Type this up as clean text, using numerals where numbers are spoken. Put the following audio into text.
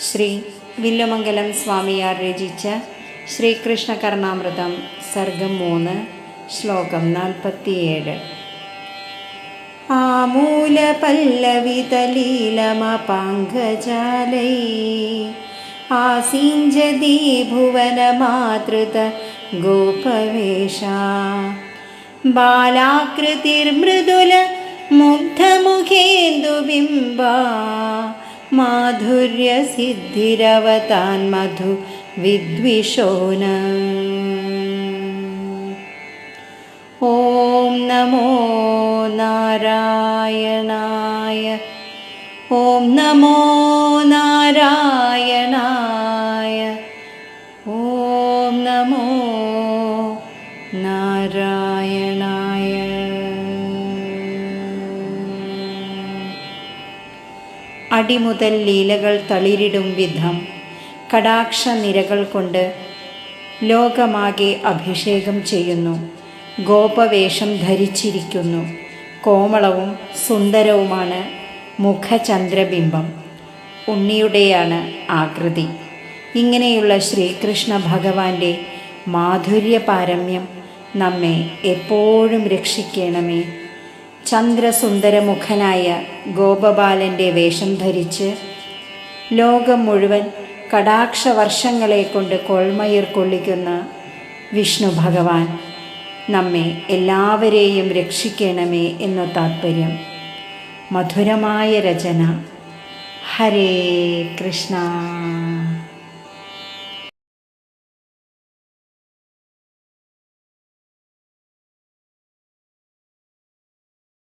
ശ്രീ വില്വമംഗലം സ്വാമിയാർ രചിച്ച ശ്രീകൃഷ്ണ കർണാമൃതം സർഗം 3 ശ്ലോകം 47. ആമൂലപല്ലവിതലീലമപാങ്കജാലൈ ആസീഞ്ജതി ഭുവനമാതൃത ഗോപവേഷാ ബാലാകൃതിർമൃദുല മുഗ്ധമുഖേന്ദുബിംബാ മാധുര്യസിദ്ധിരവതാൻ മധു വിദ്വിഷോന. ഓം നമോ നാരായണായ. ഓം നമോ നാരായണായ. ഓം നമോ നാരായണായ. അടിമുതൽ ലീലകൾ തളിരിടും വിധം കടാക്ഷ നിരകൾ കൊണ്ട് ലോകമാകെ അഭിഷേകം ചെയ്യുന്നു. ഗോപവേഷം ധരിച്ചിരിക്കുന്നു. കോമളവും സുന്ദരവുമാണ് മുഖചന്ദ്രബിംബം. ഉണ്ണിയുടെയാണ് ആകൃതി. ഇങ്ങനെയുള്ള ശ്രീകൃഷ്ണ ഭഗവാന്റെ മാധുര്യ പാരമ്യം നമ്മെ എപ്പോഴും രക്ഷിക്കണമേ. ചന്ദ്രസുന്ദരമുഖനായ ഗോപബാലൻ്റെ വേഷം ധരിച്ച് ലോകം മുഴുവൻ കടാക്ഷവർഷങ്ങളെ കൊണ്ട് കൊൾമയിർ കൊള്ളിക്കുന്ന വിഷ്ണു ഭഗവാൻ നമ്മെ എല്ലാവരെയും രക്ഷിക്കണമേ എന്നു താത്പര്യം. മധുരമായ രചന. ഹരേ കൃഷ്ണ.